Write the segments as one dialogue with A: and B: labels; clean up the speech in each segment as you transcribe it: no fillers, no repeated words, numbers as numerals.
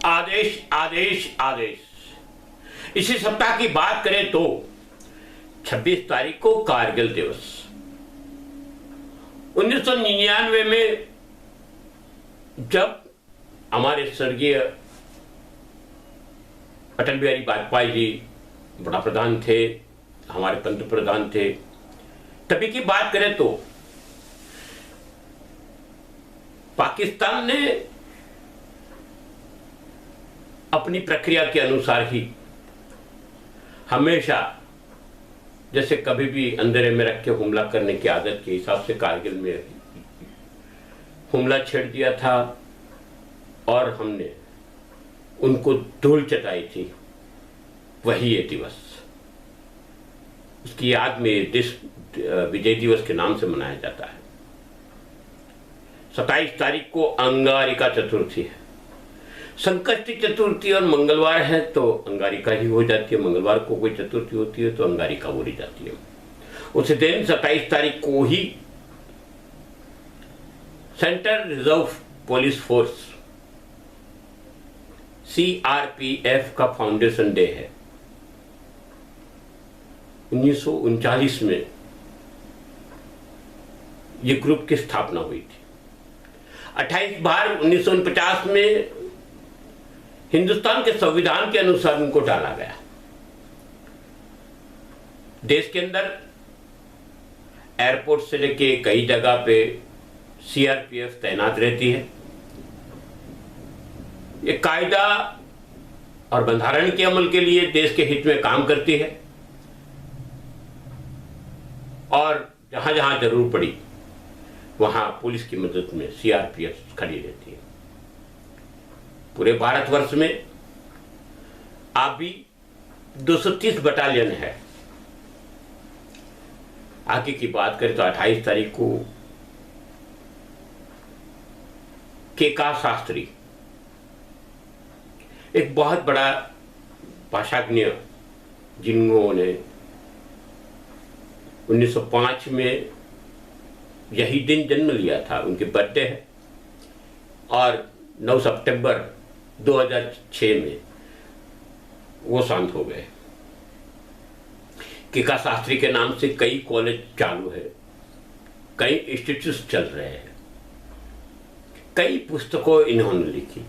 A: आदेश आदेश आदेश। इसी सप्ताह की बात करें तो 26 तारीख को कारगिल दिवस। 1999 में जब हमारे स्वर्गीय अटल बिहारी वाजपेयी जी बड़ा प्रधान थे, हमारे पंत प्रधान थे, तभी की बात करें तो पाकिस्तान ने अपनी प्रक्रिया के अनुसार ही हमेशा जैसे कभी भी अंधेरे में रख के हमला करने की आदत के हिसाब से कारगिल में हमला छेड़ दिया था और हमने उनको धूल चटाई थी। वही ये दिवस, उसकी याद में विजय दिवस के नाम से मनाया जाता है। 27 तारीख को अंगारिका चतुर्थी है। संकष्टी चतुर्थी और मंगलवार है तो अंगारिका ही हो जाती है, मंगलवार को कोई चतुर्थी होती है तो अंगारिका बोली जाती है। उसी दिन 27 तारीख को ही central reserve police force CRPF का फाउंडेशन डे है। 1939 में ये ग्रुप की स्थापना हुई थी। 28 बार 1949 में हिंदुस्तान के संविधान के अनुसार उनको डाला गया। देश के अंदर एयरपोर्ट से लेके कई जगह पे CRPF तैनात रहती है। ये कायदा और बंधारण के अमल के लिए देश के हित में काम करती है और जहां जहां जरूर पड़ी वहां पुलिस की मदद में CRPF खड़ी रहती है। पूरे भारतवर्ष में अभी 230 बटालियन है। आगे की बात करें तो 28 तारीख को केका शास्त्री, एक बहुत बड़ा भाषाज्ञ जिन्होंने 1905 में यही दिन जन्म लिया था, उनके बर्थडे है, और 9 सितंबर 2006 में वो शांत हो गए। केका शास्त्री के नाम से कई कॉलेज चालू है, कई इंस्टीट्यूट चल रहे हैं, कई पुस्तकों इन्होंने लिखी।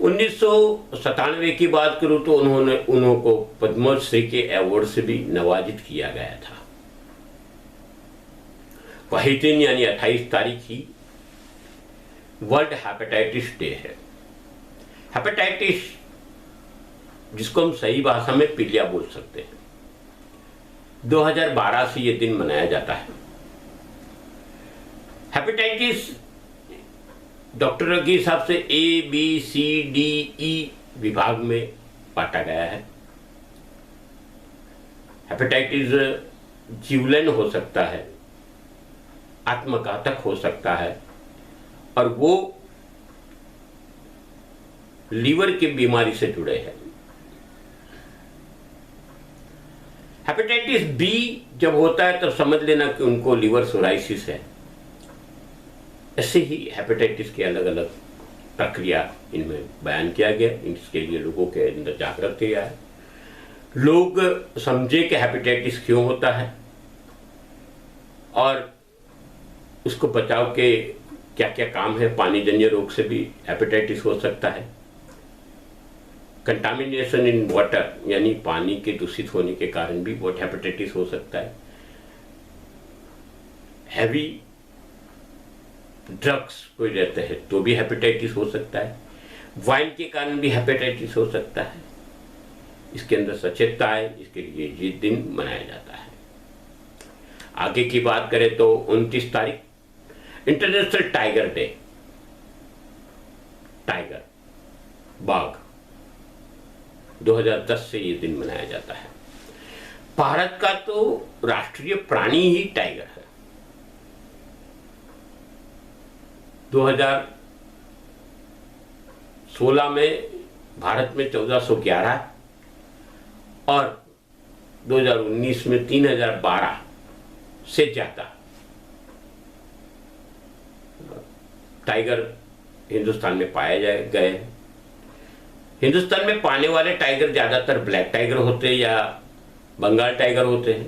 A: 1997 की बात करूं तो उनको पद्मश्री के अवार्ड से भी नवाजित किया गया था। वही दिन यानी 28 तारीख ही वर्ल्ड हेपेटाइटिस डे है। हेपेटाइटिस, जिसको हम सही भाषा में पीलिया बोल सकते हैं, 2012 से ये दिन मनाया जाता है। हेपेटाइटिस डॉक्टरों के हिसाब से ABCDE विभाग में बांटा गया है। हेपेटाइटिस जीवलेन हो सकता है, आत्मघातक हो सकता है, और वो लीवर की बीमारी से जुड़े हैं। हेपेटाइटिस B जब होता है तब समझ लेना कि उनको लीवर सोराइसिस है। ऐसे ही हेपेटाइटिस की अलग अलग प्रक्रिया इनमें बयान किया गया। इसके लिए लोगों के अंदर जागरूक किया है, लोग समझे कि हेपेटाइटिस क्यों होता है और उसको बचाव के क्या क्या काम है। पानी जन्य रोग से भी हेपेटाइटिस हो सकता है। कंटामिनेशन इन वाटर यानी पानी के दूषित होने के कारण भी बहुत हेपेटाइटिस हो सकता है। हैवी ड्रग्स कोई रहते हैं तो भी हेपेटाइटिस हो सकता है। वाइन के कारण भी हेपेटाइटिस हो सकता है। इसके अंदर सचेतता है, इसके लिए ये दिन मनाया जाता है। आगे की बात करें तो 29 तारीख इंटरनेशनल टाइगर डे, टाइगर बाघ, 2010 से ये दिन मनाया जाता है। भारत का तो राष्ट्रीय प्राणी ही टाइगर है। 2016 में भारत में 1411 और 2019 में 3012 से ज्यादा टाइगर हिंदुस्तान में पाए गए। हिंदुस्तान में पाने वाले टाइगर ज़्यादातर ब्लैक टाइगर होते हैं या बंगाल टाइगर होते हैं।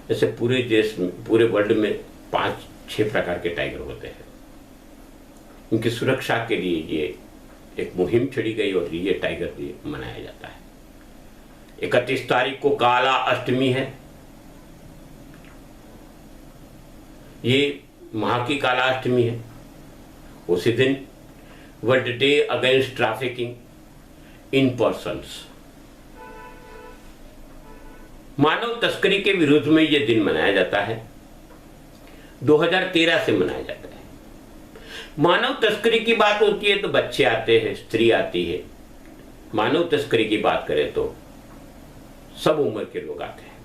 A: जैसे पूरे देश में, पूरे वर्ल्ड में 5-6 प्रकार के टाइगर होते हैं। उनकी सुरक्षा के लिए ये एक मुहिम छेड़ी गई और ये टाइगर डे मनाया जाता है। 31 तारीख को काला अष्टमी है। ये माह की काला अष्टमी है। उसी दिन world day against trafficking in persons, मानव तस्करी के विरुद्ध में यह दिन मनाया जाता है। 2013 से मनाया जाता है। मानव तस्करी की बात होती है तो बच्चे आते हैं, स्त्री आती है। मानव तस्करी की बात करें तो सब उम्र के लोग आते हैं।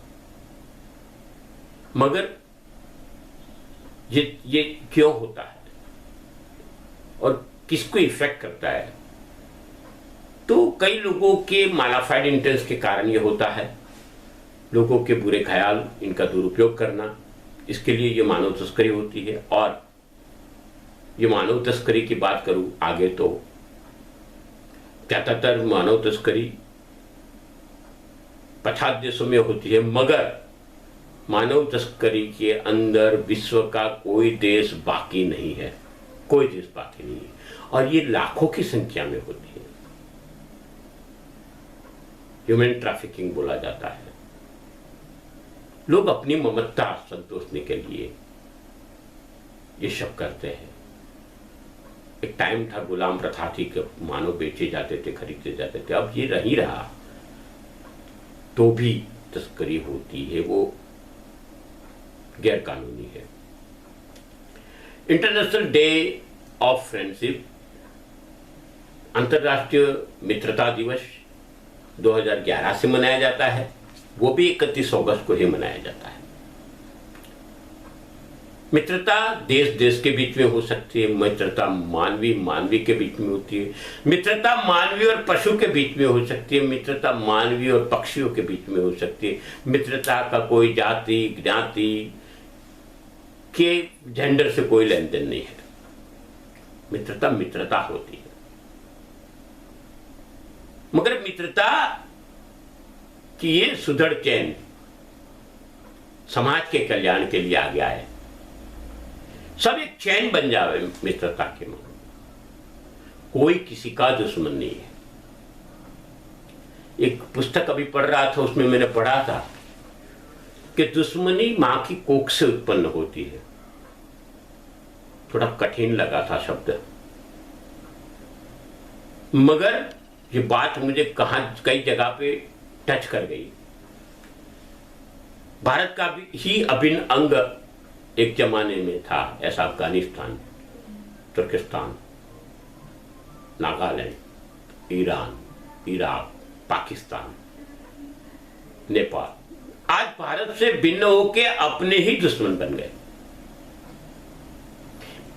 A: मगर ये क्यों होता है और किसको इफेक्ट करता है? तो कई लोगों के मालाफाइड इंटेंस के कारण ये होता है। लोगों के बुरे ख्याल, इनका दुरुपयोग करना, इसके लिए ये मानव तस्करी होती है। और ये मानव तस्करी की बात करूं आगे तो ज्यादातर मानव तस्करी पछात देशों में होती है, मगर मानव तस्करी के अंदर विश्व का कोई देश बाकी नहीं है, कोई देश बाकी नहीं है, और ये लाखों की संख्या में होती है। ह्यूमन ट्रैफिकिंग बोला जाता है। लोग अपनी ममता संतोषने के लिए ये सब करते हैं। एक टाइम था, गुलाम प्रथा थी कि मानव बेचे जाते थे, खरीदे जाते थे। अब ये नहीं रहा, तो भी तस्करी होती है, वो गैर कानूनी है। इंटरनेशनल डे ऑफ फ्रेंडशिप, अंतर्राष्ट्रीय मित्रता दिवस 2011 से मनाया जाता है। वो भी 31 अगस्त को ही मनाया जाता है। मित्रता देश देश के बीच में हो सकती है, मित्रता मानवी मानवी के बीच में होती है, मित्रता मानवी और पशु के बीच में हो सकती है, मित्रता मानवी और पक्षियों के बीच में हो सकती है। मित्रता का कोई जाति ज्ञाति के जेंडर से कोई लेन देन नहीं है। मित्रता मित्रता होती है। मगर मित्रता की ये सुदृढ़ चैन समाज के कल्याण के लिए आगे आए, सब एक चैन बन जावे मित्रता के मन। कोई किसी का दुश्मन नहीं है। एक पुस्तक अभी पढ़ रहा था, उसमें मैंने पढ़ा था कि दुश्मनी मां की कोख से उत्पन्न होती है। थोड़ा कठिन लगा था शब्द, मगर ये बात मुझे कई जगह पे टच कर गई। भारत का भी ही अभिन्न अंग एक जमाने में था ऐसा। अफगानिस्तान, तुर्किस्तान, नागालैंड, ईरान, इराक, पाकिस्तान, नेपाल आज भारत से भिन्न होकर अपने ही दुश्मन बन गए।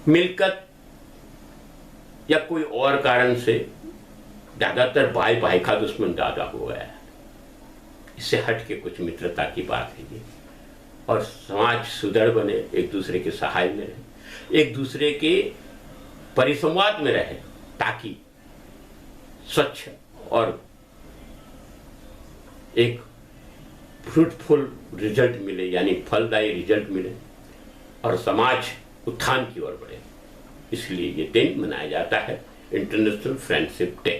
A: मिलकत या कोई और कारण से ज्यादातर भाई भाई का दुश्मन ज्यादा हो गया है। इससे हट के कुछ मित्रता की बात है ये, और समाज सुदृढ़ बने, एक दूसरे के सहाय में रहे, एक दूसरे के परिसंवाद में रहे, ताकि स्वच्छ और एक फ्रूटफुल रिजल्ट मिले, यानी फलदायी रिजल्ट मिले और समाज उत्थान की ओर बढ़े। इसलिए ये दिन मनाया जाता है, इंटरनेशनल फ्रेंडशिप डे।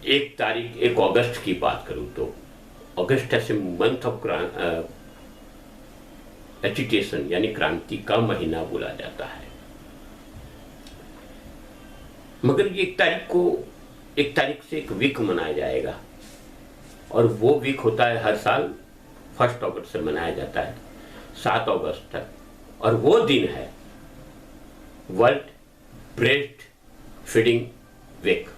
A: 1 अगस्त की बात करूं तो अगस्त ऐसे मंथ ऑफ एजिटेशन यानी क्रांति का महीना बोला जाता है। मगर ये 1 तारीख से एक वीक मनाया जाएगा, और वो वीक होता है हर साल 1 अगस्त से मनाया जाता है 7 अगस्त तक, और वो दिन है वर्ल्ड ब्रेस्ट फीडिंग वीक।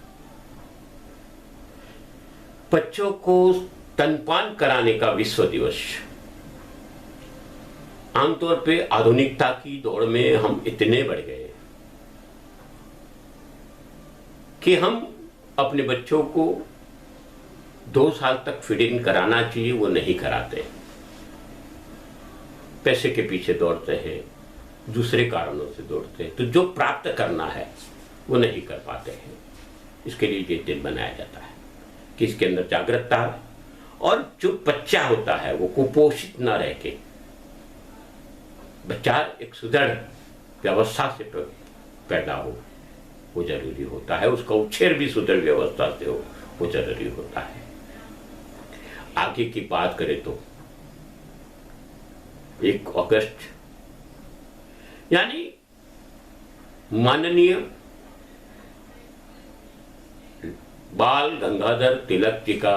A: बच्चों को स्तनपान कराने का विश्व दिवस। आमतौर पे आधुनिकता की दौड़ में हम इतने बढ़ गए कि हम अपने बच्चों को 2 साल तक फीडिंग कराना चाहिए, वो नहीं कराते। पैसे के पीछे दौड़ते हैं, दूसरे कारणों से दौड़ते हैं, तो जो प्राप्त करना है वो नहीं कर पाते हैं। इसके लिए ये दिन बनाया जाता है कि इसके अंदर जागरूकता है, और जो बच्चा होता है वो कुपोषित न रह के, बच्चा एक सुदृढ़ व्यवस्था से पैदा हो, वो जरूरी होता है। उसका उछेर भी सुदृढ़ व्यवस्था से हो, वो जरूरी होता है। आगे की बात करें तो 1 अगस्त यानी माननीय बाल गंगाधर तिलक जी का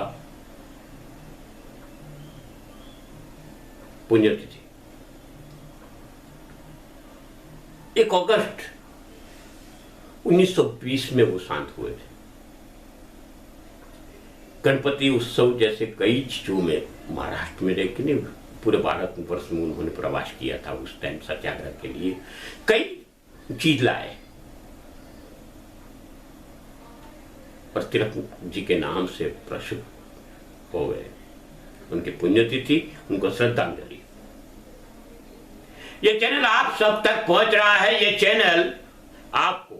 A: पुण्यतिथि। 1 अगस्त 1920 में वो शांत हुए थे। गणपति उत्सव जैसे कई चीजों में महाराष्ट्र में, लेकिन पूरे भारत वर्ष में उन्होंने प्रवास किया था। उस टाइम सत्याग्रह के लिए कई चीज लाए, और तिलक जी के नाम से प्रसिद्ध हो गए। उनकी पुण्यतिथि, उनको श्रद्धांजलि। ये चैनल आप सब तक पहुंच रहा है। ये चैनल आपको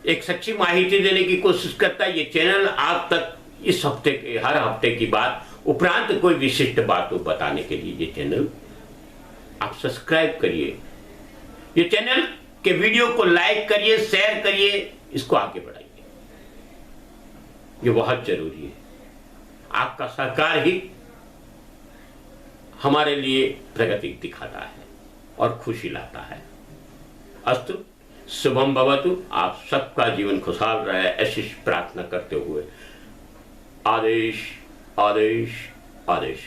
A: एक सच्ची माहिती देने की कोशिश करता है। ये चैनल आप तक इस हफ्ते के, हर हफ्ते की बात उपरांत कोई विशिष्ट बात को बताने के लिए ये चैनल आप सब्सक्राइब करिए। ये चैनल के वीडियो को लाइक करिए, शेयर करिए, इसको आगे बढ़ाइए। ये बहुत जरूरी है। आपका सहकार ही हमारे लिए प्रगति दिखाता है और खुशी लाता है। अस्तु, शुभम भवतु। आप सबका जीवन खुशहाल रहे, ऐसी प्रार्थना करते हुए आदेश आदेश आदेश।